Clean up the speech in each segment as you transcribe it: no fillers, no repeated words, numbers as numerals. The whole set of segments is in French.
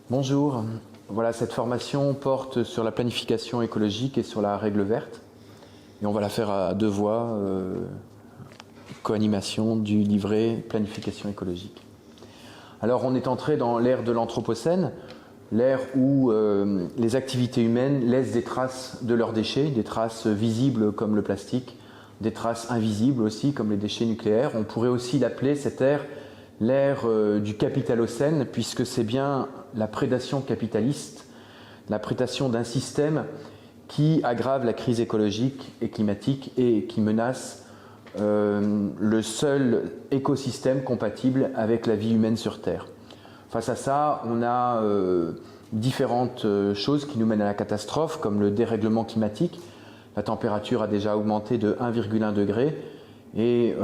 Bonjour, voilà, cette formation porte sur la planification écologique et sur la règle verte. Et on va la faire à deux voix, co-animation du livret planification écologique. Alors on est entré dans l'ère de l'Anthropocène, l'ère où les activités humaines laissent des traces de leurs déchets, des traces visibles comme le plastique, des traces invisibles aussi comme les déchets nucléaires. On pourrait aussi l'appeler cette ère l'ère du capitalocène, puisque c'est bien la prédation capitaliste, la prédation d'un système qui aggrave la crise écologique et climatique et qui menace le seul écosystème compatible avec la vie humaine sur Terre. Face à ça, on a différentes choses qui nous mènent à la catastrophe, comme le dérèglement climatique. La température a déjà augmenté de 1,1 degré. Et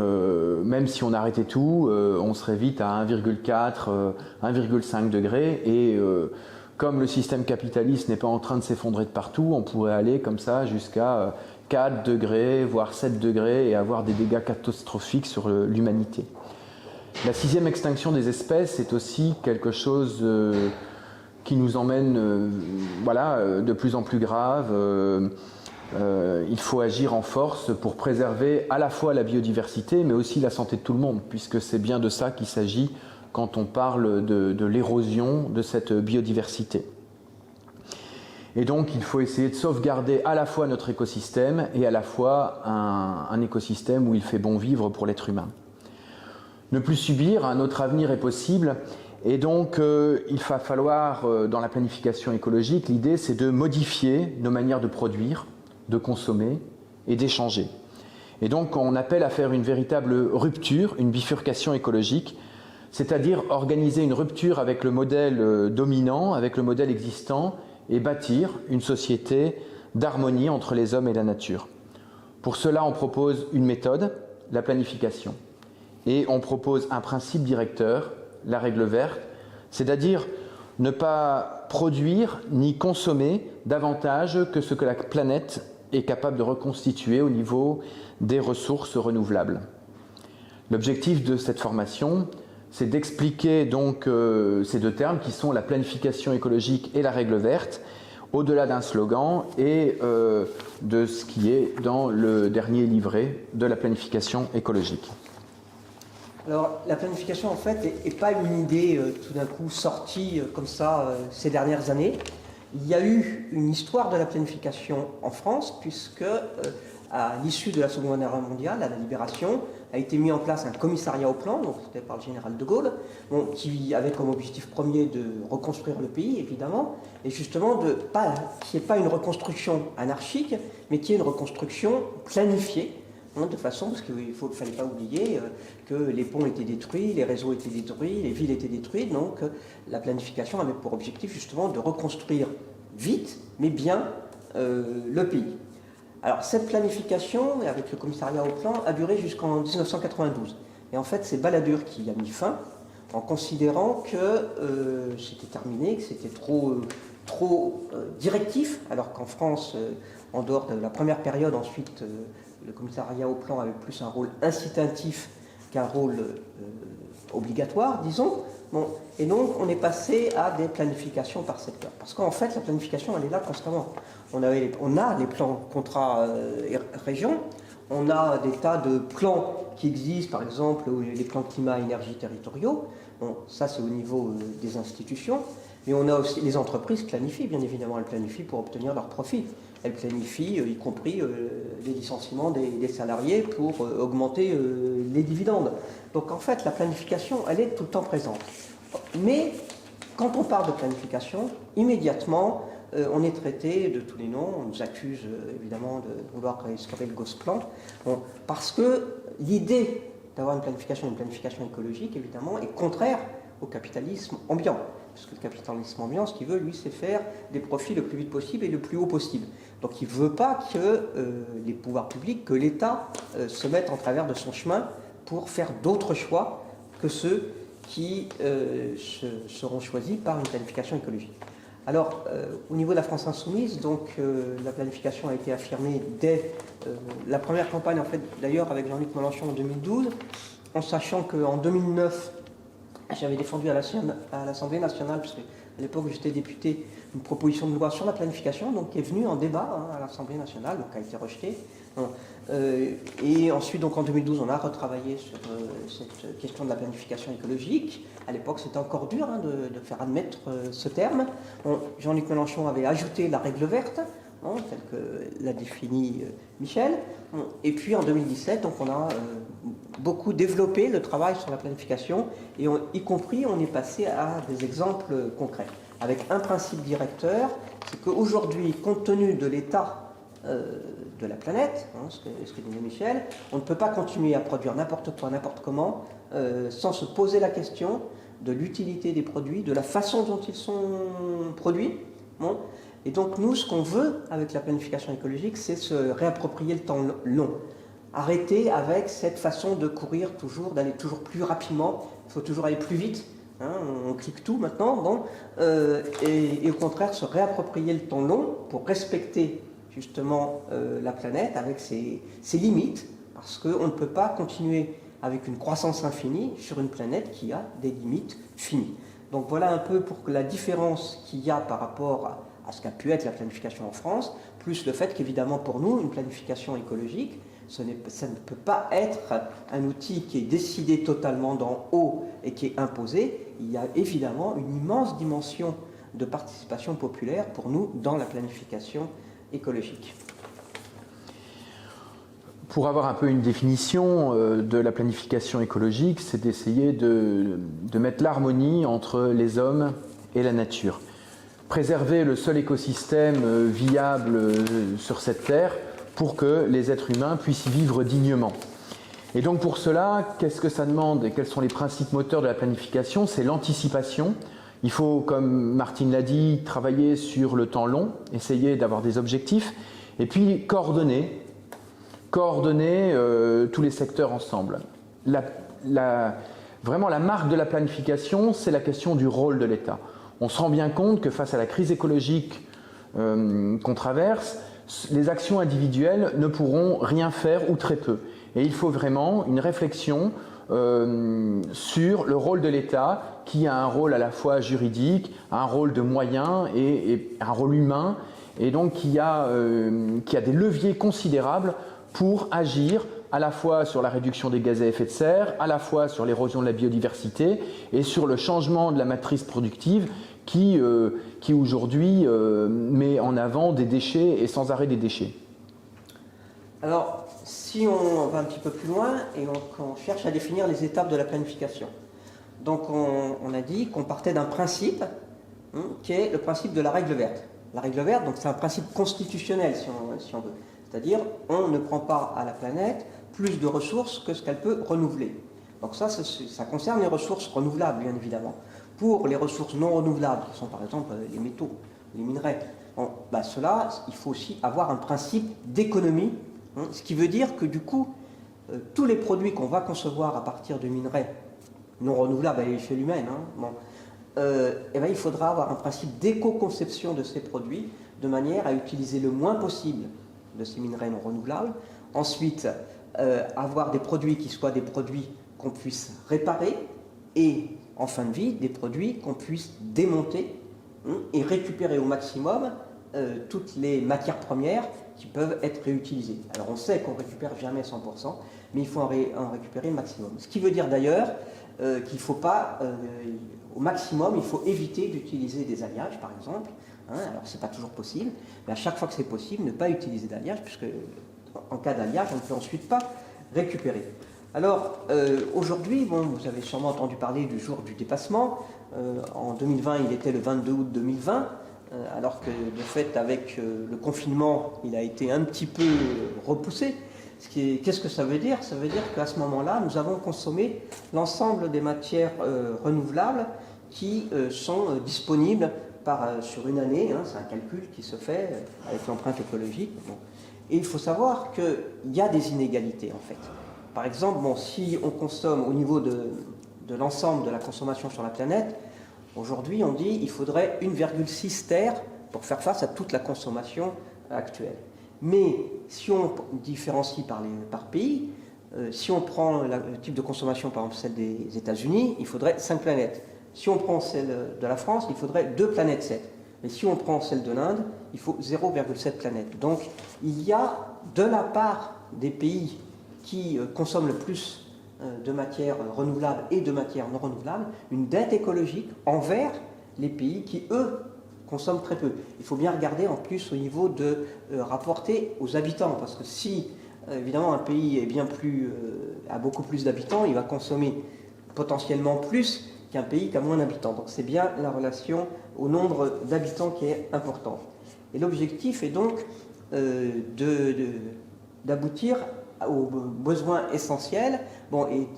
même si on arrêtait tout, on serait vite à 1,4, 1,5 degrés. Et comme le système capitaliste n'est pas en train de s'effondrer de partout, on pourrait aller comme ça jusqu'à 4 degrés, voire 7 degrés, et avoir des dégâts catastrophiques sur l'humanité. La sixième extinction des espèces est aussi quelque chose qui nous emmène de plus en plus grave. Il faut agir en force pour préserver à la fois la biodiversité, mais aussi la santé de tout le monde, puisque c'est bien de ça qu'il s'agit quand on parle de l'érosion de cette biodiversité. Et donc il faut essayer de sauvegarder à la fois notre écosystème et à la fois un écosystème où il fait bon vivre pour l'être humain. Ne plus subir, un autre avenir est possible, et donc il va falloir, dans la planification écologique, l'idée c'est de modifier nos manières de produire, de consommer et d'échanger. Et donc on appelle à faire une véritable rupture, une bifurcation écologique, c'est-à-dire organiser une rupture avec le modèle dominant, avec le modèle existant, et bâtir une société d'harmonie entre les hommes et la nature. Pour cela, on propose une méthode, la planification, et on propose un principe directeur, la règle verte, c'est-à-dire ne pas produire ni consommer davantage que ce que la planète est capable de reconstituer au niveau des ressources renouvelables. L'objectif de cette formation, c'est d'expliquer donc ces deux termes qui sont la planification écologique et la règle verte, au-delà d'un slogan et de ce qui est dans le dernier livret de la planification écologique. Alors, la planification, en fait, n'est pas une idée tout d'un coup sortie comme ça ces dernières années. Il y a eu une histoire de la planification en France, puisque à l'issue de la Seconde Guerre mondiale, à la Libération, a été mis en place un commissariat au plan, donc c'était par le général de Gaulle, qui avait comme objectif premier de reconstruire le pays, évidemment, et justement qu'il n'y ait pas une reconstruction anarchique, mais qu'il y ait une reconstruction planifiée, de façon, parce qu'il ne fallait pas oublier que les ponts étaient détruits, les réseaux étaient détruits, les villes étaient détruites, donc la planification avait pour objectif justement de reconstruire vite, mais bien, le pays. Alors cette planification, avec le commissariat au plan, a duré jusqu'en 1992. Et en fait, c'est Balladur qui y a mis fin, en considérant que c'était terminé, que c'était trop directif, alors qu'en France, en dehors de la première période, ensuite, le commissariat au plan avait plus un rôle incitatif qu'un rôle obligatoire, disons. Bon, et donc, on est passé à des planifications par secteur. Parce qu'en fait, la planification, elle est là constamment. On a les plans contrats région, on a des tas de plans qui existent, par exemple, les plans climat-énergie territoriaux. Bon, ça, c'est au niveau des institutions. Mais on a aussi les entreprises planifient, bien évidemment, elles planifient pour obtenir leurs profits. Elles planifient, y compris les licenciements des salariés pour augmenter les dividendes. Donc en fait, la planification, elle est tout le temps présente. Mais quand on parle de planification, immédiatement, on est traité de tous les noms. On nous accuse évidemment de vouloir réinstaurer le Gosplan. Bon, parce que l'idée d'avoir une planification écologique, évidemment, est contraire au capitalisme ambiant. Parce que le capitalisme ambiant, ce qu'il veut, lui, c'est faire des profits le plus vite possible et le plus haut possible. Donc il ne veut pas que les pouvoirs publics, que l'État se mette en travers de son chemin pour faire d'autres choix que ceux qui seront choisis par une planification écologique. Alors, au niveau de la France insoumise, donc la planification a été affirmée dès la première campagne, en fait, d'ailleurs, avec Jean-Luc Mélenchon en 2012, en sachant qu'en 2009, j'avais défendu à l'Assemblée nationale, puisque à l'époque où j'étais député, une proposition de loi sur la planification, donc qui est venue en débat à l'Assemblée nationale, donc a été rejetée. Et ensuite, donc en 2012, on a retravaillé sur cette question de la planification écologique. À l'époque, c'était encore dur de faire admettre ce terme. Jean-Luc Mélenchon avait ajouté la règle verte, telle que l'a définie Michel. Et puis en 2017, donc on a beaucoup développé le travail sur la planification, et y compris on est passé à des exemples concrets, avec un principe directeur, c'est qu'aujourd'hui, compte tenu de l'état de la planète, ce que disait Michel, on ne peut pas continuer à produire n'importe quoi, n'importe comment, sans se poser la question de l'utilité des produits, de la façon dont ils sont produits. Et donc nous, ce qu'on veut avec la planification écologique, c'est se réapproprier le temps long. Arrêter avec cette façon de courir toujours, d'aller toujours plus rapidement, il faut toujours aller plus vite. On clique tout maintenant, et au contraire se réapproprier le temps long pour respecter justement la planète avec ses limites, parce qu'on ne peut pas continuer avec une croissance infinie sur une planète qui a des limites finies. Donc voilà un peu pour la différence qu'il y a par rapport à ce qu'a pu être la planification en France, plus le fait qu'évidemment pour nous, une planification écologique, ça ne peut pas être un outil qui est décidé totalement d'en haut et qui est imposé. Il y a évidemment une immense dimension de participation populaire pour nous dans la planification écologique. Pour avoir un peu une définition de la planification écologique, c'est d'essayer de mettre l'harmonie entre les hommes et la nature. Préserver le seul écosystème viable sur cette terre pour que les êtres humains puissent y vivre dignement. Et donc pour cela, qu'est-ce que ça demande et quels sont les principes moteurs de la planification? C'est l'anticipation. Il faut, comme Martine l'a dit, travailler sur le temps long, essayer d'avoir des objectifs, et puis coordonner tous les secteurs ensemble. Vraiment, la marque de la planification, c'est la question du rôle de l'État. On se rend bien compte que face à la crise écologique qu'on traverse, les actions individuelles ne pourront rien faire ou très peu. Et il faut vraiment une réflexion sur le rôle de l'État, qui a un rôle à la fois juridique, un rôle de moyen et un rôle humain, et donc qui a des leviers considérables pour agir à la fois sur la réduction des gaz à effet de serre, à la fois sur l'érosion de la biodiversité et sur le changement de la matrice productive qui aujourd'hui met en avant des déchets et sans arrêt des déchets. Alors, si on va un petit peu plus loin et qu'on cherche à définir les étapes de la planification, donc on a dit qu'on partait d'un principe qui est le principe de la règle verte. La règle verte, donc c'est un principe constitutionnel si on veut. C'est-à-dire, on ne prend pas à la planète plus de ressources que ce qu'elle peut renouveler. Donc ça concerne les ressources renouvelables, bien évidemment. Pour les ressources non renouvelables, qui sont par exemple les métaux, les minerais, cela, il faut aussi avoir un principe d'économie, ce qui veut dire que du coup, tous les produits qu'on va concevoir à partir de minerais non renouvelables à l'échelle humaine, il faudra avoir un principe d'éco-conception de ces produits, de manière à utiliser le moins possible de ces minerais non renouvelables. Ensuite, avoir des produits qui soient des produits qu'on puisse réparer, et en fin de vie, des produits qu'on puisse démonter et récupérer au maximum toutes les matières premières qui peuvent être réutilisées. Alors on sait qu'on ne récupère jamais 100%, mais il faut en récupérer le maximum. Ce qui veut dire d'ailleurs qu'il ne faut pas, au maximum, il faut éviter d'utiliser des alliages, par exemple. Alors c'est pas toujours possible, mais à chaque fois que c'est possible, ne pas utiliser d'alliage, puisque en cas d'alliage, on ne peut ensuite pas récupérer. Alors aujourd'hui, vous avez sûrement entendu parler du jour du dépassement. En 2020, il était le 22 août 2020, alors que de fait, avec le confinement, il a été un petit peu repoussé. Qu'est-ce que ça veut dire? Ça veut dire qu'à ce moment-là, nous avons consommé l'ensemble des matières renouvelables qui sont disponibles sur une année. C'est un calcul qui se fait avec l'empreinte écologique. Et il faut savoir qu'il y a des inégalités, en fait. Par exemple, si on consomme au niveau de l'ensemble de la consommation sur la planète, aujourd'hui, on dit qu'il faudrait 1,6 terres pour faire face à toute la consommation actuelle. Mais si on différencie par pays, si on prend le type de consommation, par exemple celle des États-Unis, il faudrait 5 planètes. Si on prend celle de la France, il faudrait 2 planètes 7. Mais si on prend celle de l'Inde, il faut 0,7 planètes. Donc il y a de la part des pays qui consomment le plus de matières renouvelables et de matières non renouvelables, une dette écologique envers les pays qui, eux, consomment très peu. Il faut bien regarder en plus au niveau de rapporter aux habitants, parce que si évidemment un pays est a beaucoup plus d'habitants, il va consommer potentiellement plus qu'un pays qui a moins d'habitants. Donc c'est bien la relation au nombre d'habitants qui est importante. Et l'objectif est donc d'aboutir aux besoins essentiels, bon, et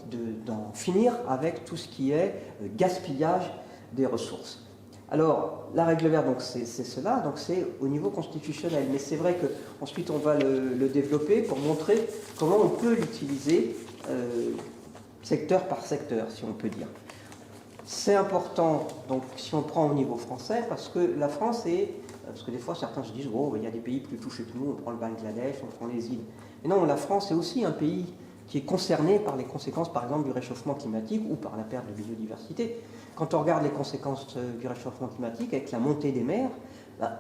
d'en finir avec tout ce qui est gaspillage des ressources. Alors, la règle verte, donc c'est cela, donc c'est au niveau constitutionnel. Mais c'est vrai qu'ensuite on va le développer pour montrer comment on peut l'utiliser secteur par secteur, si on peut dire. C'est important, donc, si on prend au niveau français, parce que la France est... Parce que des fois, certains se disent, oh, il y a des pays plus touchés que nous, on prend le Bangladesh, on prend les îles. Mais non, la France est aussi un pays qui est concerné par les conséquences, par exemple, du réchauffement climatique ou par la perte de biodiversité. Quand on regarde les conséquences du réchauffement climatique, avec la montée des mers,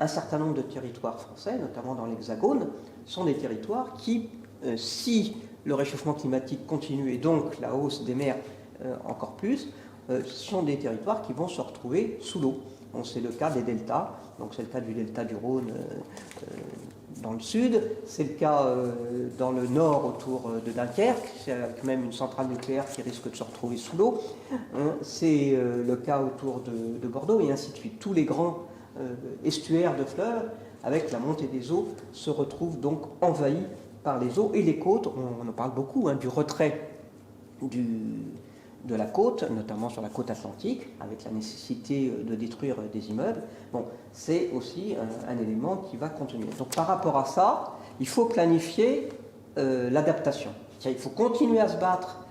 un certain nombre de territoires français, notamment dans l'Hexagone, sont des territoires qui, si le réchauffement climatique continue et donc la hausse des mers encore plus, sont des territoires qui vont se retrouver sous l'eau. Bon, c'est le cas des deltas, donc c'est le cas du delta du Rhône dans le sud, c'est le cas dans le nord autour de Dunkerque, c'est avec même une centrale nucléaire qui risque de se retrouver sous l'eau, c'est le cas autour de Bordeaux et ainsi de suite. Tous les grands estuaires de fleuves, avec la montée des eaux, se retrouvent donc envahis par les eaux et les côtes, on en parle beaucoup, du retrait de la côte, notamment sur la côte atlantique, avec la nécessité de détruire des immeubles, bon, c'est aussi un élément qui va contenir. Donc par rapport à ça, il faut planifier l'adaptation. Il faut continuer à se battre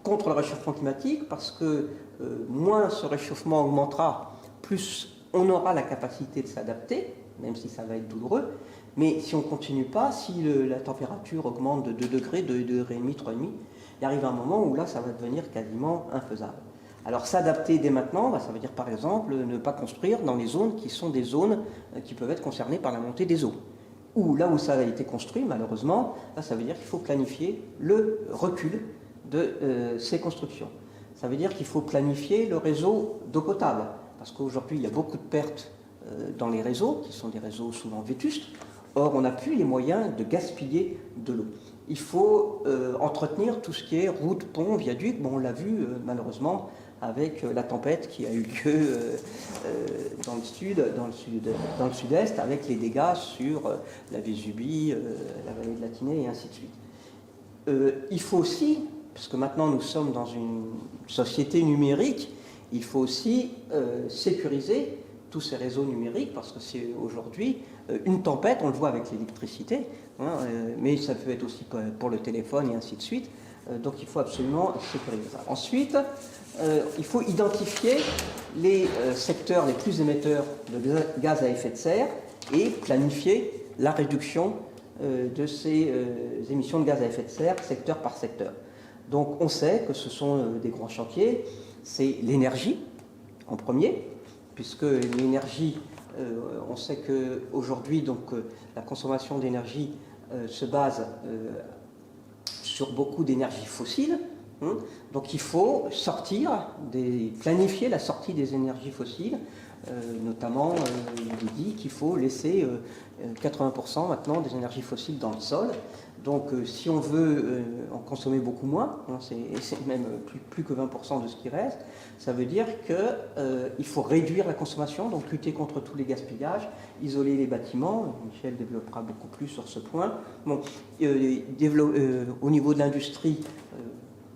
contre le réchauffement climatique parce que moins ce réchauffement augmentera, plus on aura la capacité de s'adapter, même si ça va être douloureux. Mais si on ne continue pas, si la température augmente de 2 degrés, 2 degrés et demi, 3,5, il arrive un moment où là, ça va devenir quasiment infaisable. Alors s'adapter dès maintenant, ça veut dire par exemple ne pas construire dans les zones qui sont des zones qui peuvent être concernées par la montée des eaux. Ou là où ça a été construit, malheureusement, là, ça veut dire qu'il faut planifier le recul de ces constructions. Ça veut dire qu'il faut planifier le réseau d'eau potable, parce qu'aujourd'hui, il y a beaucoup de pertes dans les réseaux, qui sont des réseaux souvent vétustes. Or, on n'a plus les moyens de gaspiller de l'eau. Il faut entretenir tout ce qui est routes, ponts, viaducs. Bon, on l'a vu malheureusement avec la tempête qui a eu lieu dans le sud-est, avec les dégâts sur la Vésubie, la vallée de la Tinée et ainsi de suite. Il faut aussi, parce que maintenant nous sommes dans une société numérique, il faut aussi sécuriser tous ces réseaux numériques, parce que c'est aujourd'hui une tempête, on le voit avec l'électricité, mais ça peut être aussi pour le téléphone et ainsi de suite. Donc il faut absolument sécuriser ça. Ensuite, il faut identifier les secteurs les plus émetteurs de gaz à effet de serre et planifier la réduction de ces émissions de gaz à effet de serre secteur par secteur. Donc on sait que ce sont des grands chantiers, c'est l'énergie en premier, puisque l'énergie, on sait qu'aujourd'hui, la consommation d'énergie se base sur beaucoup d'énergie fossile. Donc il faut planifier la sortie des énergies fossiles, notamment il est dit qu'il faut laisser 80% maintenant des énergies fossiles dans le sol. Donc si on veut en consommer beaucoup moins, c'est même plus que 20% de ce qui reste, ça veut dire qu'il faut réduire la consommation, donc lutter contre tous les gaspillages, isoler les bâtiments. Michel développera beaucoup plus sur ce point. Bon, au niveau de l'industrie,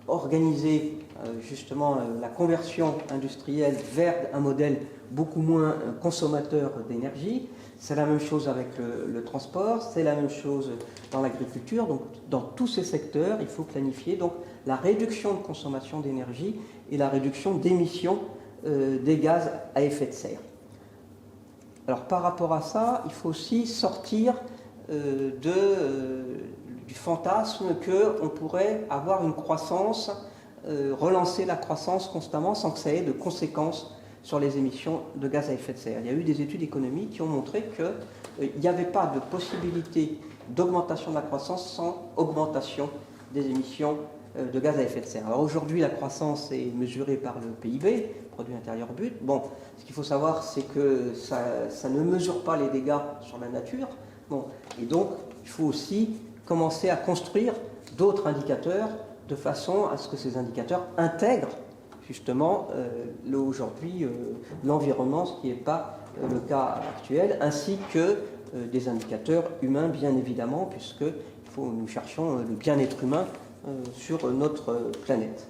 organiser justement la conversion industrielle vers un modèle beaucoup moins consommateur d'énergie. C'est la même chose avec le transport, c'est la même chose dans l'agriculture. Donc, dans tous ces secteurs, il faut planifier donc, la réduction de consommation d'énergie et la réduction d'émissions des gaz à effet de serre. Alors, par rapport à ça, il faut aussi sortir du fantasme qu'on pourrait avoir une croissance relancer la croissance constamment sans que ça ait de conséquences sur les émissions de gaz à effet de serre. Il y a eu des études économiques qui ont montré qu'il n'y avait pas de possibilité d'augmentation de la croissance sans augmentation des émissions de gaz à effet de serre. Alors aujourd'hui, la croissance est mesurée par le PIB, produit intérieur brut. Bon, ce qu'il faut savoir, c'est que ça ne mesure pas les dégâts sur la nature. Bon, et donc, il faut aussi commencer à construire d'autres indicateurs de façon à ce que ces indicateurs intègrent justement aujourd'hui l'environnement, ce qui n'est pas le cas actuel, ainsi que des indicateurs humains, bien évidemment, puisque nous cherchons le bien-être humain sur notre planète.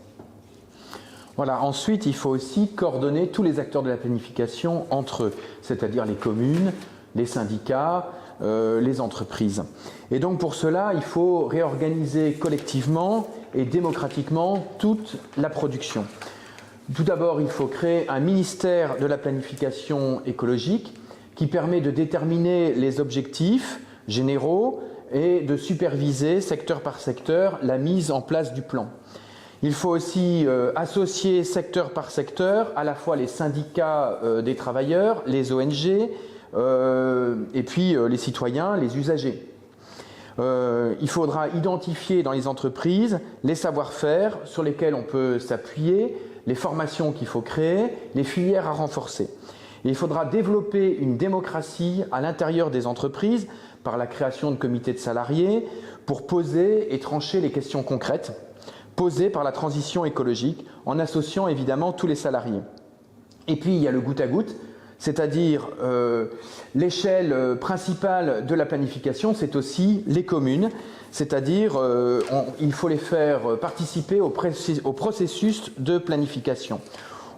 Voilà. Ensuite, il faut aussi coordonner tous les acteurs de la planification entre eux, c'est-à-dire les communes, les syndicats, les entreprises. Et donc pour cela, il faut réorganiser collectivement et démocratiquement toute la production. Tout d'abord, il faut créer un ministère de la planification écologique qui permet de déterminer les objectifs généraux et de superviser secteur par secteur la mise en place du plan. Il faut aussi associer secteur par secteur à la fois les syndicats des travailleurs, les ONG et puis les citoyens, les usagers. Il faudra identifier dans les entreprises les savoir-faire sur lesquels on peut s'appuyer, les formations qu'il faut créer, les filières à renforcer. Et il faudra développer une démocratie à l'intérieur des entreprises par la création de comités de salariés pour poser et trancher les questions concrètes posées par la transition écologique en associant évidemment tous les salariés. Et puis il y a le goutte à goutte, c'est-à-dire l'échelle principale de la planification, c'est aussi les communes, c'est-à-dire il faut les faire participer au processus de planification.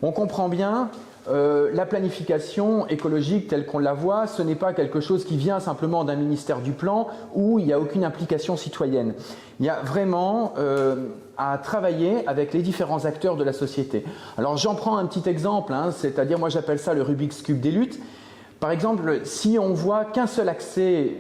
On comprend bien, la planification écologique telle qu'on la voit, ce n'est pas quelque chose qui vient simplement d'un ministère du plan où il n'y a aucune implication citoyenne. Il y a vraiment à travailler avec les différents acteurs de la société. Alors j'en prends un petit exemple, c'est-à-dire moi j'appelle ça le Rubik's Cube des luttes. Par exemple, si on voit qu'un seul accès,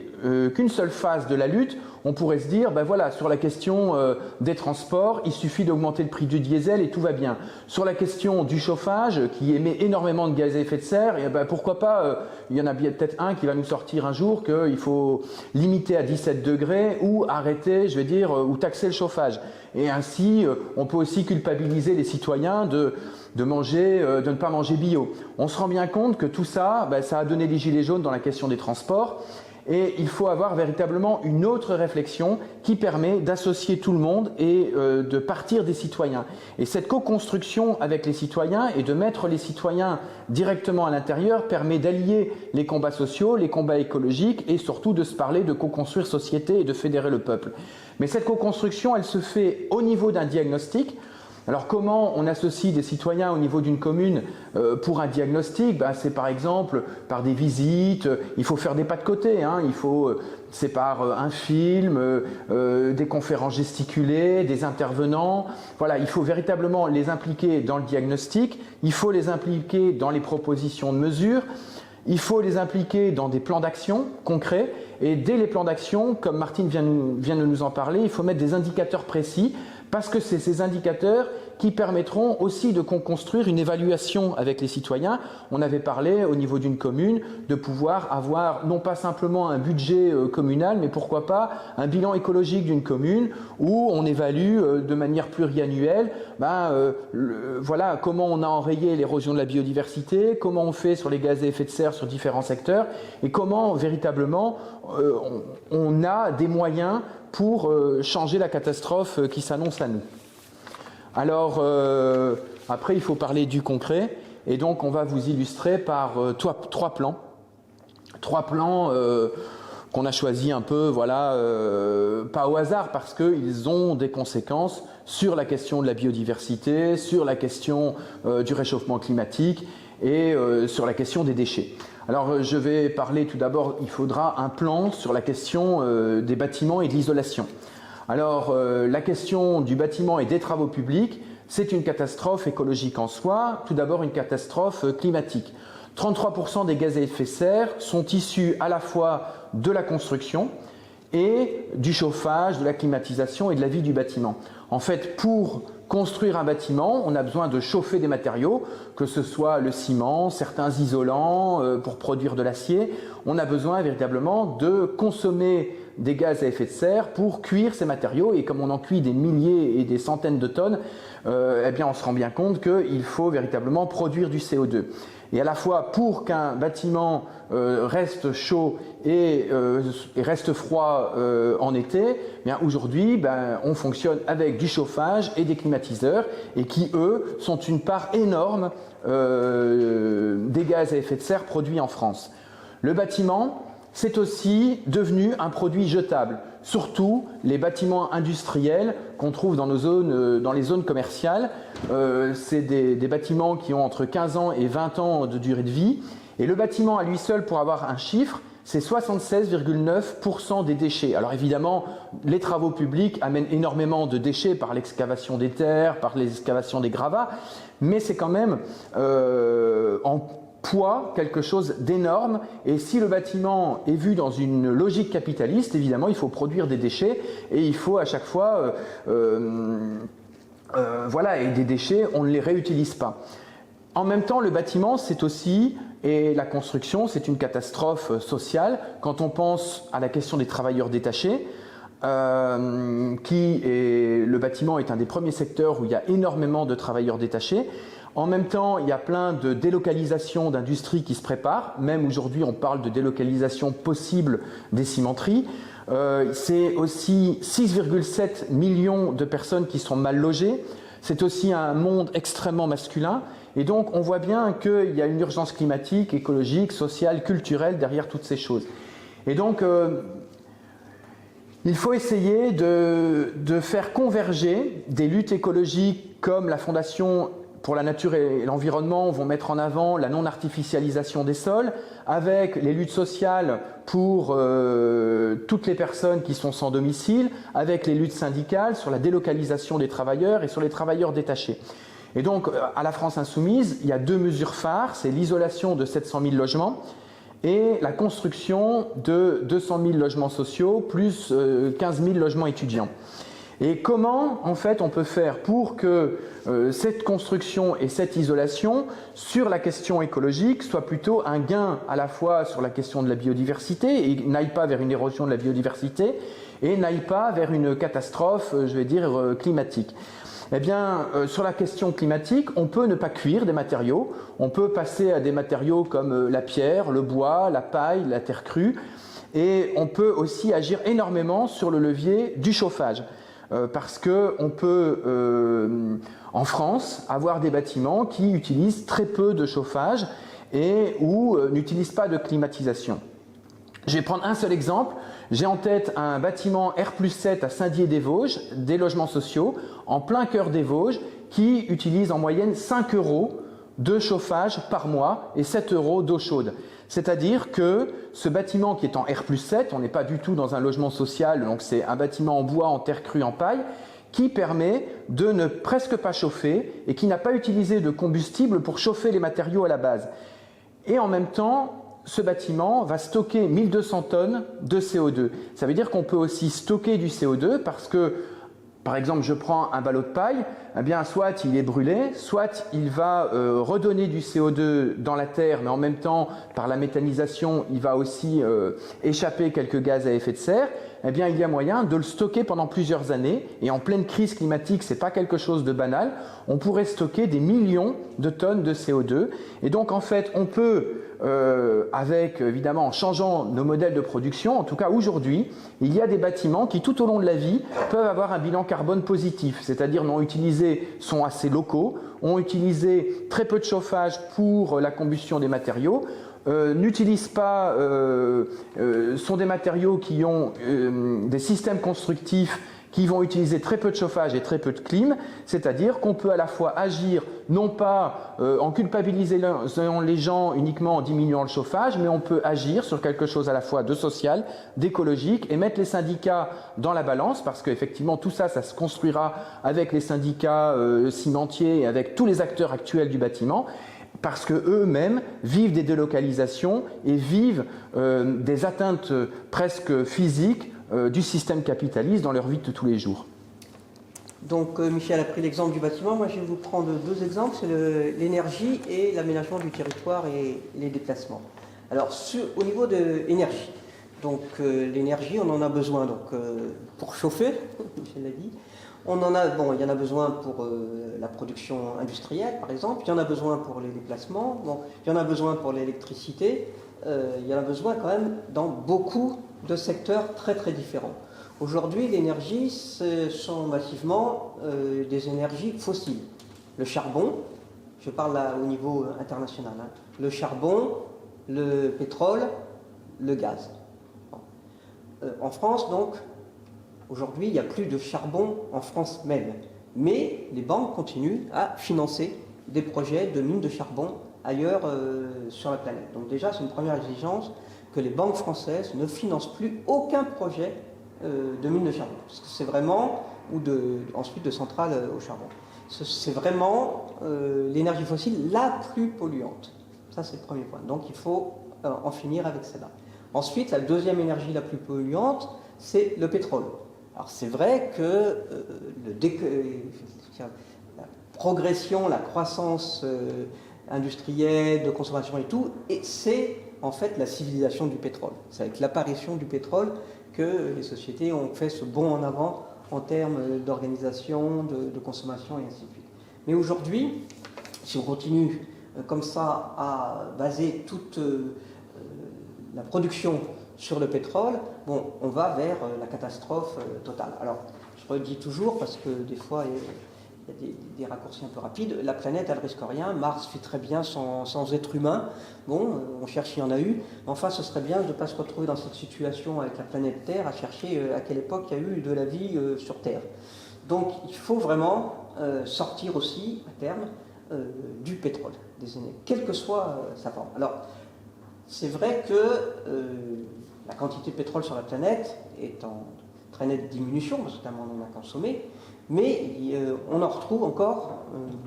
qu'une seule phase de la lutte, on pourrait se dire, ben voilà, sur la question des transports, il suffit d'augmenter le prix du diesel et tout va bien. Sur la question du chauffage, qui émet énormément de gaz à effet de serre, et ben pourquoi pas, il y en a peut-être un qui va nous sortir un jour qu'il faut limiter à 17 degrés ou arrêter, je vais dire, ou taxer le chauffage. Et ainsi, on peut aussi culpabiliser les citoyens de ne pas manger bio. On se rend bien compte que tout ça, ben, ça a donné les gilets jaunes dans la question des transports. Et il faut avoir véritablement une autre réflexion qui permet d'associer tout le monde et de partir des citoyens. Et cette co-construction avec les citoyens et de mettre les citoyens directement à l'intérieur permet d'allier les combats sociaux, les combats écologiques et surtout de se parler de co-construire société et de fédérer le peuple. Mais cette co-construction, elle se fait au niveau d'un diagnostic. Alors comment on associe des citoyens au niveau d'une commune pour un diagnostic? C'est par exemple par des visites, il faut faire des pas de côté, c'est par un film, des conférences gesticulées, des intervenants. Voilà, il faut véritablement les impliquer dans le diagnostic, il faut les impliquer dans les propositions de mesures, il faut les impliquer dans des plans d'action concrets et dès les plans d'action, comme Martine vient de nous en parler, il faut mettre des indicateurs précis parce que c'est ces indicateurs qui permettront aussi de construire une évaluation avec les citoyens. On avait parlé au niveau d'une commune de pouvoir avoir non pas simplement un budget communal, mais pourquoi pas un bilan écologique d'une commune où on évalue de manière pluriannuelle voilà, comment on a enrayé l'érosion de la biodiversité, comment on fait sur les gaz à effet de serre sur différents secteurs et comment véritablement on a des moyens pour changer la catastrophe qui s'annonce à nous. Alors, après, il faut parler du concret. Et donc, on va vous illustrer par trois plans. Trois plans qu'on a choisis un peu, voilà, pas au hasard, parce qu'ils ont des conséquences sur la question de la biodiversité, sur la question du réchauffement climatique et sur la question des déchets. Alors, je vais parler tout d'abord, il faudra un plan sur la question des bâtiments et de l'isolation. Alors, la question du bâtiment et des travaux publics, c'est une catastrophe écologique en soi, tout d'abord une catastrophe climatique. 33% des gaz à effet de serre sont issus à la fois de la construction et du chauffage, de la climatisation et de la vie du bâtiment. En fait, pour construire un bâtiment, on a besoin de chauffer des matériaux, que ce soit le ciment, certains isolants pour produire de l'acier. On a besoin véritablement de consommer des gaz à effet de serre pour cuire ces matériaux. Et comme on en cuit des milliers et des centaines de tonnes, eh bien on se rend bien compte qu'il faut véritablement produire du CO2. Et à la fois pour qu'un bâtiment reste chaud et reste froid en été, eh bien aujourd'hui on fonctionne avec du chauffage et des climatiseurs et qui eux sont une part énorme des gaz à effet de serre produits en France. Le bâtiment, c'est aussi devenu un produit jetable, surtout les bâtiments industriels qu'on trouve dans les zones commerciales. C'est des bâtiments qui ont entre 15 ans et 20 ans de durée de vie. Et le bâtiment à lui seul, pour avoir un chiffre, c'est 76,9% des déchets. Alors évidemment, les travaux publics amènent énormément de déchets par l'excavation des terres, par l'excavation des gravats, mais c'est quand même en poids quelque chose d'énorme. Et si le bâtiment est vu dans une logique capitaliste, évidemment, il faut produire des déchets et il faut à chaque fois, et des déchets, on ne les réutilise pas. En même temps, le bâtiment, c'est aussi, et la construction, c'est une catastrophe sociale. Quand on pense à la question des travailleurs détachés, le bâtiment est un des premiers secteurs où il y a énormément de travailleurs détachés. En même temps, il y a plein de délocalisations d'industries qui se préparent. Même aujourd'hui, on parle de délocalisation possible des cimenteries. C'est aussi 6,7 millions de personnes qui sont mal logées. C'est aussi un monde extrêmement masculin. Et donc, on voit bien qu'il y a une urgence climatique, écologique, sociale, culturelle derrière toutes ces choses. Et donc, il faut essayer de faire converger des luttes écologiques comme la Fondation pour la nature et l'environnement vont mettre en avant la non-artificialisation des sols, avec les luttes sociales pour toutes les personnes qui sont sans domicile, avec les luttes syndicales sur la délocalisation des travailleurs et sur les travailleurs détachés. Et donc, à la France Insoumise, il y a deux mesures phares, c'est l'isolation de 700 000 logements et la construction de 200 000 logements sociaux plus 15 000 logements étudiants. Et comment, en fait, on peut faire pour que cette construction et cette isolation sur la question écologique soit plutôt un gain à la fois sur la question de la biodiversité et n'aille pas vers une érosion de la biodiversité et n'aille pas vers une catastrophe, climatique. Eh bien, sur la question climatique, on peut ne pas cuire des matériaux, on peut passer à des matériaux comme la pierre, le bois, la paille, la terre crue, et on peut aussi agir énormément sur le levier du chauffage. Parce qu'on peut, en France, avoir des bâtiments qui utilisent très peu de chauffage et ou n'utilisent pas de climatisation. Je vais prendre un seul exemple. J'ai en tête un bâtiment R+7 à Saint-Dié-des-Vosges, des logements sociaux, en plein cœur des Vosges, qui utilise en moyenne 5 € de chauffage par mois et 7 € d'eau chaude. C'est-à-dire que ce bâtiment qui est en R+7, on n'est pas du tout dans un logement social, donc c'est un bâtiment en bois, en terre crue, en paille, qui permet de ne presque pas chauffer et qui n'a pas utilisé de combustible pour chauffer les matériaux à la base. Et en même temps, ce bâtiment va stocker 1200 tonnes de CO2. Ça veut dire qu'on peut aussi stocker du CO2 parce que, par exemple, je prends un ballot de paille, eh bien, soit il est brûlé, soit il va redonner du CO2 dans la terre, mais en même temps, par la méthanisation, il va aussi échapper quelques gaz à effet de serre. Eh bien, il y a moyen de le stocker pendant plusieurs années. Et en pleine crise climatique, ce n'est pas quelque chose de banal. On pourrait stocker des millions de tonnes de CO2. Et donc, en fait, on peut, évidemment, en changeant nos modèles de production, en tout cas aujourd'hui, il y a des bâtiments qui, tout au long de la vie, peuvent avoir un bilan carbone positif. C'est-à-dire sont assez locaux, ont utilisé très peu de chauffage pour la combustion des matériaux, n'utilisent pas, sont des matériaux qui ont des systèmes constructifs qui vont utiliser très peu de chauffage et très peu de clim, c'est-à-dire qu'on peut à la fois agir non pas en culpabilisant les gens uniquement en diminuant le chauffage, mais on peut agir sur quelque chose à la fois de social, d'écologique et mettre les syndicats dans la balance parce qu'effectivement tout ça, ça se construira avec les syndicats cimentiers et avec tous les acteurs actuels du bâtiment parce qu'eux-mêmes vivent des délocalisations et vivent des atteintes presque physiques du système capitaliste dans leur vie de tous les jours. Donc Michel a pris l'exemple du bâtiment, moi je vais vous prendre deux exemples, c'est l'énergie et l'aménagement du territoire et les déplacements. Alors au niveau de l'énergie, donc l'énergie on en a besoin pour chauffer, Michel l'a dit, il y en a besoin pour la production industrielle par exemple, il y en a besoin pour les déplacements, il y en a besoin pour l'électricité, il y en a besoin quand même dans beaucoup de secteurs très très différents. Aujourd'hui, l'énergie, ce sont massivement des énergies fossiles. Le charbon, je parle là au niveau international, hein, le charbon, le pétrole, le gaz. En France, donc, aujourd'hui, il n'y a plus de charbon en France même. Mais les banques continuent à financer des projets de mines de charbon ailleurs sur la planète. Donc déjà, c'est une première exigence que les banques françaises ne financent plus aucun projet de mines de charbon. Parce que c'est vraiment, ensuite de centrales au charbon. C'est vraiment l'énergie fossile la plus polluante. Ça, c'est le premier point. Donc il faut en finir avec celle-là. Ensuite, la deuxième énergie la plus polluante, c'est le pétrole. Alors c'est vrai que la progression, la croissance industrielle, de consommation et tout, c'est en fait la civilisation du pétrole. C'est avec l'apparition du pétrole que les sociétés ont fait ce bond en avant en termes d'organisation, de consommation et ainsi de suite. Mais aujourd'hui, si on continue comme ça à baser toute la production sur le pétrole, on va vers la catastrophe totale. Alors, je redis toujours, parce que des fois, il y a des raccourcis un peu rapides, la planète, elle ne risque rien, Mars vit très bien sans être humain, on cherche, il y en a eu, mais enfin, ce serait bien de ne pas se retrouver dans cette situation avec la planète Terre, à chercher à quelle époque il y a eu de la vie sur Terre. Donc, il faut vraiment sortir aussi, à terme, du pétrole, quelle que soit sa forme. Alors, c'est vrai que la quantité de pétrole sur la planète est en très nette diminution, parce que tellement on en a consommé, mais on en retrouve encore,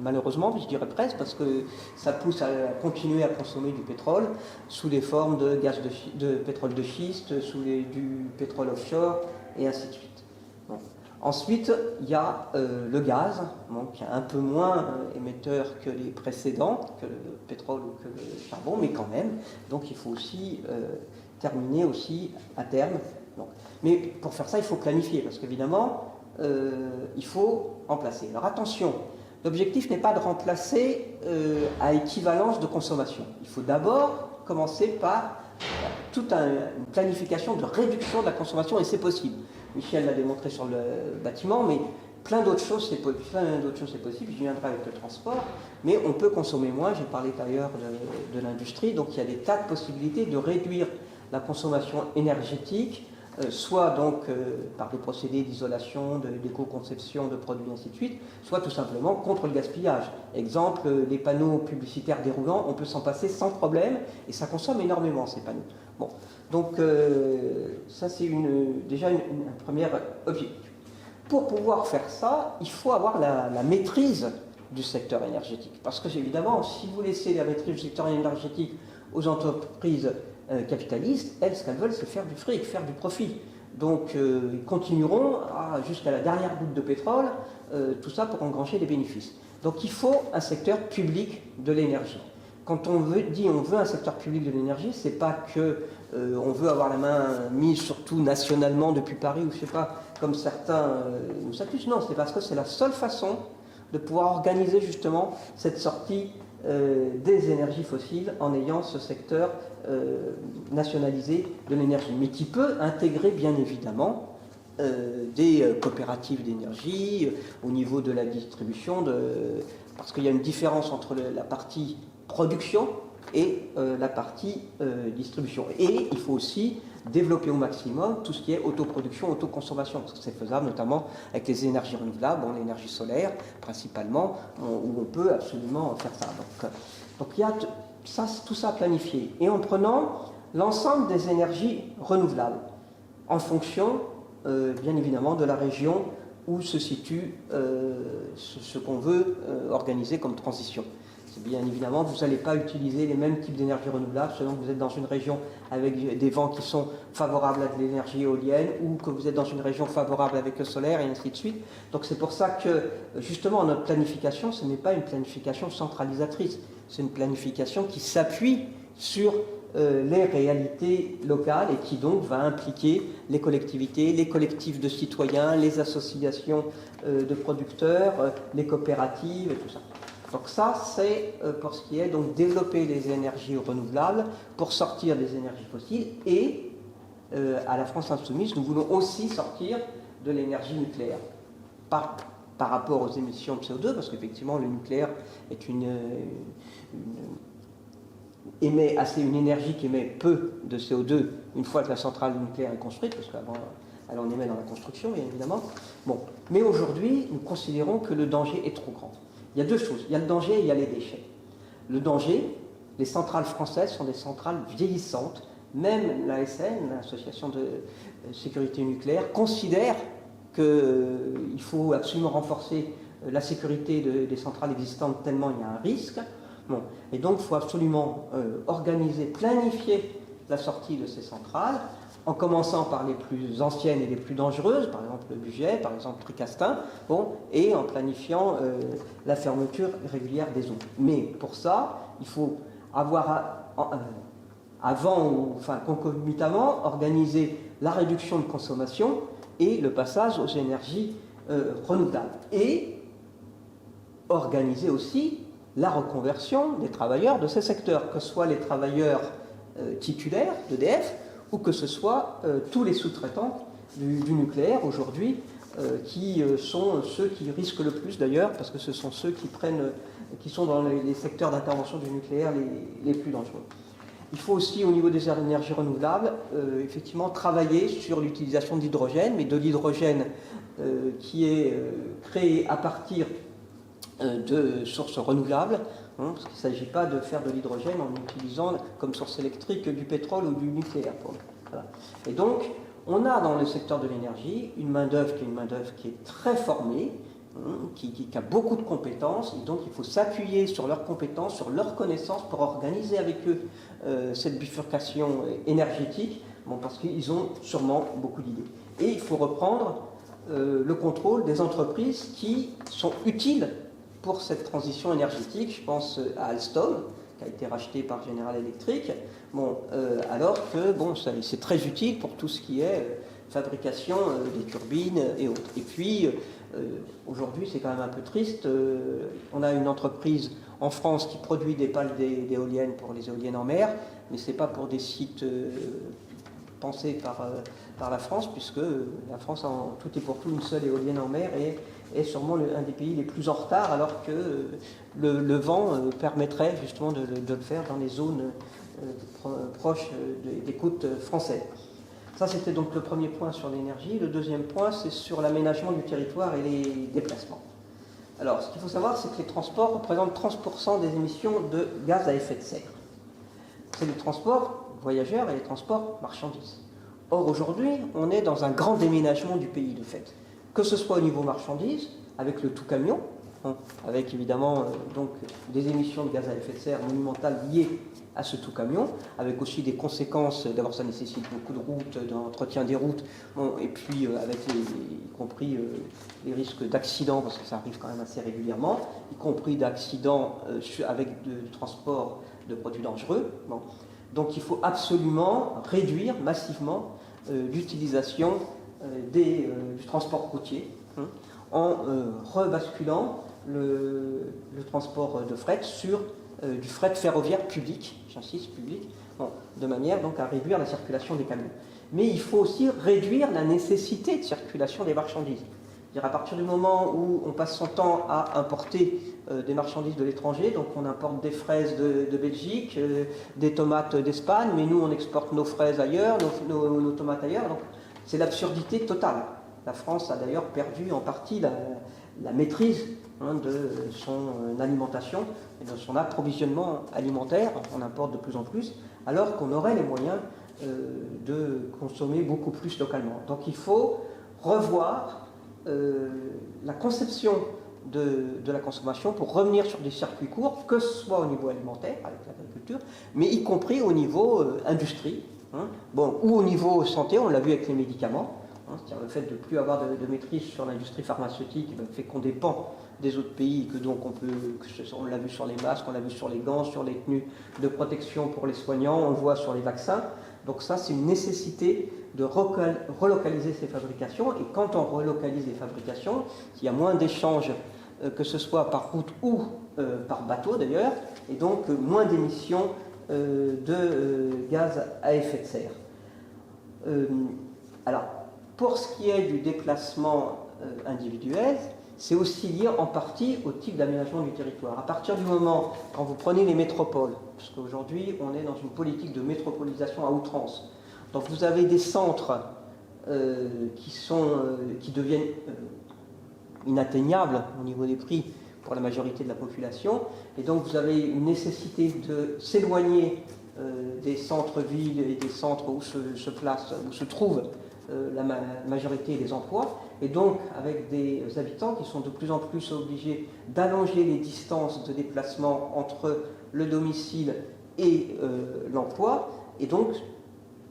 malheureusement, je dirais presque, parce que ça pousse à continuer à consommer du pétrole sous les formes de gaz de pétrole de schiste, du pétrole offshore, et ainsi de suite. Bon. Ensuite, il y a le gaz, qui est un peu moins émetteur que les précédents, que le pétrole ou que le charbon, mais quand même. Donc il faut aussi terminer aussi à terme. Donc. Mais pour faire ça, il faut planifier, parce qu'évidemment, il faut remplacer. Alors attention, l'objectif n'est pas de remplacer à équivalence de consommation. Il faut d'abord commencer par toute une planification de réduction de la consommation, et c'est possible. Michel l'a démontré sur le bâtiment, mais plein d'autres choses, c'est possible. Je viendrai avec le transport, mais on peut consommer moins. J'ai parlé d'ailleurs de l'industrie, donc il y a des tas de possibilités de réduire la consommation énergétique, soit donc par des procédés d'isolation, d'éco-conception de produits, ainsi de suite, soit tout simplement contre le gaspillage. Exemple, les panneaux publicitaires déroulants, on peut s'en passer sans problème, et ça consomme énormément ces panneaux. Bon, donc ça c'est déjà un premier objectif. Pour pouvoir faire ça, il faut avoir la maîtrise du secteur énergétique. Parce que évidemment, si vous laissez la maîtrise du secteur énergétique aux entreprises capitalistes, elles, ce qu'elles veulent, c'est faire du fric, faire du profit. Donc, ils continueront jusqu'à la dernière goutte de pétrole, tout ça pour engranger des bénéfices. Donc, il faut un secteur public de l'énergie. Quand on dit on veut un secteur public de l'énergie, c'est pas que on veut avoir la main mise surtout nationalement depuis Paris ou je sais pas, comme certains nous s'accusent. Non, c'est parce que c'est la seule façon de pouvoir organiser justement cette sortie des énergies fossiles en ayant ce secteur nationalisé de l'énergie, mais qui peut intégrer bien évidemment des coopératives d'énergie au niveau de la distribution, parce qu'il y a une différence entre la partie production et la partie distribution. Et il faut aussi développer au maximum tout ce qui est autoproduction, autoconsommation, parce que c'est faisable notamment avec les énergies renouvelables, l'énergie solaire principalement, où on peut absolument faire ça. Donc il y a tout ça planifié. Et en prenant l'ensemble des énergies renouvelables, en fonction, bien évidemment, de la région où se situe ce qu'on veut organiser comme transition. bien évidemment, vous n'allez pas utiliser les mêmes types d'énergie renouvelable selon que vous êtes dans une région avec des vents qui sont favorables à de l'énergie éolienne ou que vous êtes dans une région favorable avec le solaire et ainsi de suite. Donc c'est pour ça que justement notre planification, ce n'est pas une planification centralisatrice, c'est une planification qui s'appuie sur les réalités locales et qui donc va impliquer les collectivités, les collectifs de citoyens, les associations de producteurs, les coopératives et tout ça. Donc ça, c'est pour ce qui est donc développer les énergies renouvelables pour sortir des énergies fossiles et à la France Insoumise, nous voulons aussi sortir de l'énergie nucléaire par rapport aux émissions de CO2, parce qu'effectivement le nucléaire est une énergie qui émet peu de CO2 une fois que la centrale nucléaire est construite, parce qu'avant elle en émet dans la construction, bien évidemment. Bon. Mais aujourd'hui, nous considérons que le danger est trop grand. Il y a deux choses, il y a le danger et il y a les déchets. Le danger, les centrales françaises sont des centrales vieillissantes. Même l'ASN, l'Association de sécurité nucléaire, considère qu'il faut absolument renforcer la sécurité des centrales existantes tellement il y a un risque. Bon. Et donc il faut absolument organiser, planifier la sortie de ces centrales, en commençant par les plus anciennes et les plus dangereuses, par exemple le Bugey, par exemple Tricastin, bon, et en planifiant la fermeture régulière des eaux. Mais pour ça, il faut avoir concomitamment, organiser la réduction de consommation et le passage aux énergies renouvelables. Et organiser aussi la reconversion des travailleurs de ces secteurs, que ce soit les travailleurs titulaires d'EDF ou que ce soit tous les sous-traitants du nucléaire aujourd'hui, qui sont ceux qui risquent le plus d'ailleurs, parce que ce sont ceux qui sont dans les secteurs d'intervention du nucléaire les plus dangereux. Il faut aussi, au niveau des énergies renouvelables, effectivement travailler sur l'utilisation d'hydrogène, mais de l'hydrogène qui est créé à partir de sources renouvelables, hein, parce qu'il ne s'agit pas de faire de l'hydrogène en utilisant comme source électrique du pétrole ou du nucléaire. Voilà. Et donc, on a dans le secteur de l'énergie une main-d'œuvre qui est très formée, qui a beaucoup de compétences, et donc il faut s'appuyer sur leurs compétences, sur leurs connaissances pour organiser avec eux cette bifurcation énergétique, bon, parce qu'ils ont sûrement beaucoup d'idées. Et il faut reprendre le contrôle des entreprises qui sont utiles pour cette transition énergétique. Je pense à Alstom, qui a été racheté par General Electric, bon, alors que bon, c'est très utile pour tout ce qui est fabrication des turbines et autres. Et puis, aujourd'hui, c'est quand même un peu triste, on a une entreprise en France qui produit des pales d'éoliennes pour les éoliennes en mer, mais ce n'est pas pour des sites pensés par la France, puisque la France, en tout et pour tout, une seule éolienne en mer est sûrement un des pays les plus en retard, alors que le vent permettrait justement de le faire dans les zones proches des côtes françaises. Ça, c'était donc le premier point sur l'énergie. Le deuxième point, c'est sur l'aménagement du territoire et les déplacements. Alors, ce qu'il faut savoir, c'est que les transports représentent 30% des émissions de gaz à effet de serre. C'est les transports voyageurs et les transports marchandises. Or, aujourd'hui, on est dans un grand déménagement du pays, de fait. Que ce soit au niveau marchandises, avec le tout camion, hein, avec évidemment donc des émissions de gaz à effet de serre monumentales liées à ce tout camion, avec aussi des conséquences. D'abord, ça nécessite beaucoup de routes, d'entretien des routes, bon, et puis avec y compris les risques d'accidents, parce que ça arrive quand même assez régulièrement, y compris d'accidents avec du transport de produits dangereux. Bon. Donc il faut absolument réduire massivement l'utilisation du transport routier, hein, en rebasculant le transport de fret sur du fret ferroviaire public, j'insiste, public, bon, de manière donc à réduire la circulation des camions. Mais il faut aussi réduire la nécessité de circulation des marchandises. C'est-à-dire à partir du moment où on passe son temps à importer des marchandises de l'étranger, donc on importe des fraises de Belgique, des tomates d'Espagne, mais nous on exporte nos fraises ailleurs, nos tomates ailleurs, donc c'est l'absurdité totale. La France a d'ailleurs perdu en partie la maîtrise, hein, de son alimentation et de son approvisionnement alimentaire. On importe de plus en plus, alors qu'on aurait les moyens de consommer beaucoup plus localement. Donc il faut revoir la conception de la consommation pour revenir sur des circuits courts, que ce soit au niveau alimentaire, avec l'agriculture, mais y compris au niveau industrie, hein, bon, ou au niveau santé, on l'a vu avec les médicaments. Hein, c'est-à-dire le fait de ne plus avoir de maîtrise sur l'industrie pharmaceutique fait qu'on dépend des autres pays, que donc on l'a vu sur les masques, on l'a vu sur les gants, sur les tenues de protection pour les soignants, on le voit sur les vaccins. Donc ça, c'est une nécessité de relocaliser ces fabrications. Et quand on relocalise les fabrications, il y a moins d'échanges, que ce soit par route ou par bateau d'ailleurs, et donc moins d'émissions de gaz à effet de serre. Alors, pour ce qui est du déplacement individuel, c'est aussi lié en partie au type d'aménagement du territoire. À partir du moment, quand vous prenez les métropoles, parce qu'aujourd'hui on est dans une politique de métropolisation à outrance, donc vous avez des centres qui deviennent inatteignables au niveau des prix pour la majorité de la population, et donc vous avez une nécessité de s'éloigner des centres-villes et des centres où se trouvent la majorité des emplois, et donc avec des habitants qui sont de plus en plus obligés d'allonger les distances de déplacement entre le domicile et l'emploi, et donc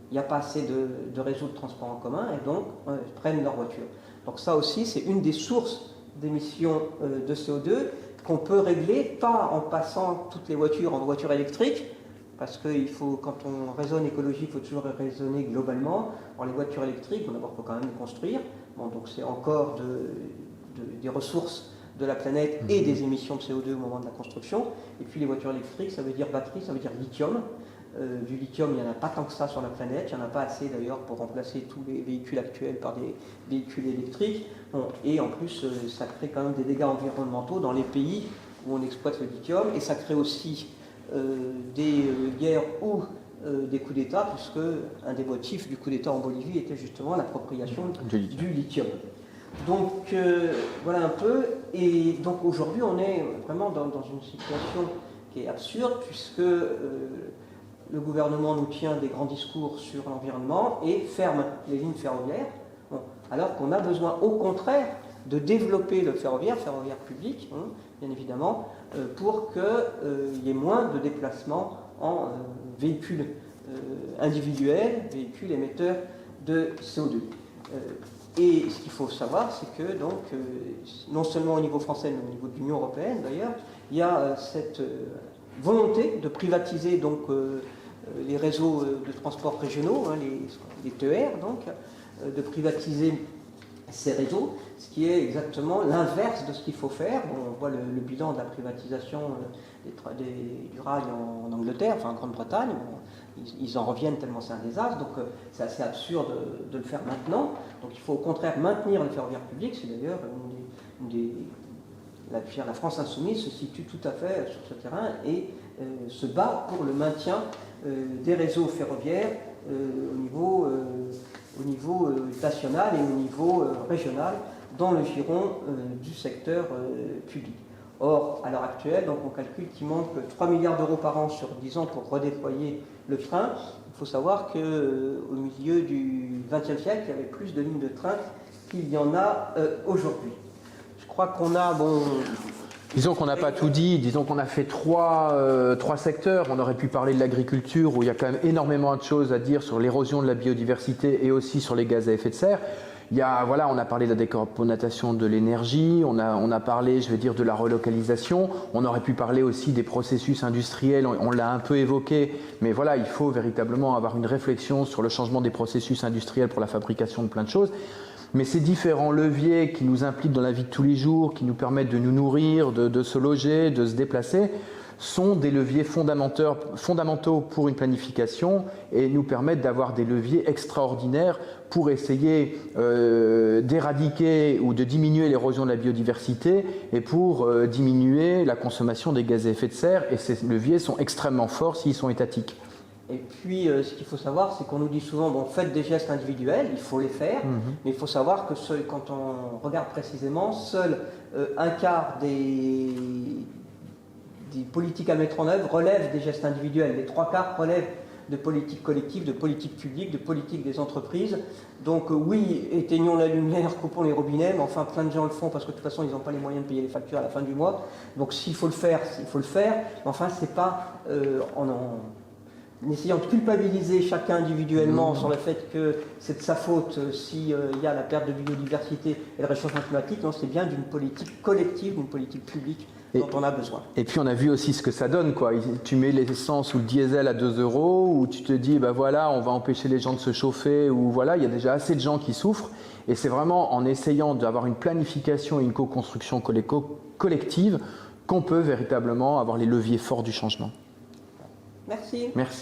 il n'y a pas assez de réseaux de transport en commun, et donc ils prennent leur voiture. Donc ça aussi, c'est une des sources d'émissions de CO2 qu'on peut régler, pas en passant toutes les voitures en voitures électriques, parce que quand on raisonne écologie, il faut toujours raisonner globalement. Alors, les voitures électriques, d'abord, il faut quand même les construire. Bon, donc c'est encore des ressources de la planète et des émissions de CO2 au moment de la construction. Et puis les voitures électriques, ça veut dire batterie, ça veut dire lithium. Du lithium, il n'y en a pas tant que ça sur la planète. Il n'y en a pas assez d'ailleurs pour remplacer tous les véhicules actuels par des véhicules électriques. Bon, et en plus, ça crée quand même des dégâts environnementaux dans les pays où on exploite le lithium. Et ça crée aussi des guerres ou des coups d'État, puisque un des motifs du coup d'État en Bolivie était justement l'appropriation du lithium. Donc voilà un peu, et donc aujourd'hui on est vraiment dans une situation qui est absurde, puisque le gouvernement nous tient des grands discours sur l'environnement et ferme les lignes ferroviaires, bon, alors qu'on a besoin au contraire de développer le ferroviaire public, hein, bien évidemment, pour qu'il y ait moins de déplacements en véhicules individuels, véhicules émetteurs de CO2. Et ce qu'il faut savoir, c'est que donc, non seulement au niveau français, mais au niveau de l'Union européenne d'ailleurs, il y a cette volonté de privatiser donc, les réseaux de transport régionaux, hein, les TER, donc, de privatiser ces réseaux, ce qui est exactement l'inverse de ce qu'il faut faire. Bon, on voit le bilan de la privatisation du rail en Angleterre, enfin en Grande-Bretagne. Bon, ils en reviennent tellement c'est un désastre, donc c'est assez absurde de le faire maintenant. Donc il faut au contraire maintenir le ferroviaire public. C'est d'ailleurs la France insoumise se situe tout à fait sur ce terrain et se bat pour le maintien des réseaux ferroviaires au niveau national et au niveau régional dans le giron du secteur public. Or, à l'heure actuelle, donc on calcule qu'il manque 3 milliards d'euros par an sur 10 ans pour redéployer le train. Il faut savoir qu'au milieu du XXe siècle, il y avait plus de lignes de train qu'il y en a aujourd'hui. Je crois qu'on a... Bon, disons qu'on n'a pas tout dit, disons qu'on a fait trois secteurs. On aurait pu parler de l'agriculture, où il y a quand même énormément de choses à dire sur l'érosion de la biodiversité et aussi sur les gaz à effet de serre. Il y a, voilà, on a parlé de la décarbonisation de l'énergie, on a parlé, je vais dire, de la relocalisation. On aurait pu parler aussi des processus industriels, on l'a un peu évoqué, mais voilà, il faut véritablement avoir une réflexion sur le changement des processus industriels pour la fabrication de plein de choses. Mais ces différents leviers qui nous impliquent dans la vie de tous les jours, qui nous permettent de nous nourrir, de se loger, de se déplacer, sont des leviers fondamentaux pour une planification et nous permettent d'avoir des leviers extraordinaires pour essayer d'éradiquer ou de diminuer l'érosion de la biodiversité et pour diminuer la consommation des gaz à effet de serre. Et ces leviers sont extrêmement forts s'ils sont étatiques. Et puis, ce qu'il faut savoir, c'est qu'on nous dit souvent, bon, faites des gestes individuels, il faut les faire, mais il faut savoir que quand on regarde précisément, seul un quart des politiques à mettre en œuvre relèvent des gestes individuels. Les 3 quarts relèvent de politique collective, de politique publique, de politique des entreprises. Donc oui, éteignons la lumière, coupons les robinets, mais enfin plein de gens le font parce que de toute façon ils n'ont pas les moyens de payer les factures à la fin du mois. Donc s'il faut le faire, il faut le faire. Mais enfin c'est pas en essayant de culpabiliser chacun individuellement sur le fait que c'est de sa faute s'il y a la perte de biodiversité et le réchauffement climatique. Non, c'est bien d'une politique collective, d'une politique publique dont on a besoin. Et puis on a vu aussi ce que ça donne, quoi. Tu mets l'essence ou le diesel à 2 €, ou tu te dis, ben voilà, on va empêcher les gens de se chauffer, ou voilà, il y a déjà assez de gens qui souffrent. Et c'est vraiment en essayant d'avoir une planification et une co-construction collective qu'on peut véritablement avoir les leviers forts du changement. Merci. Merci.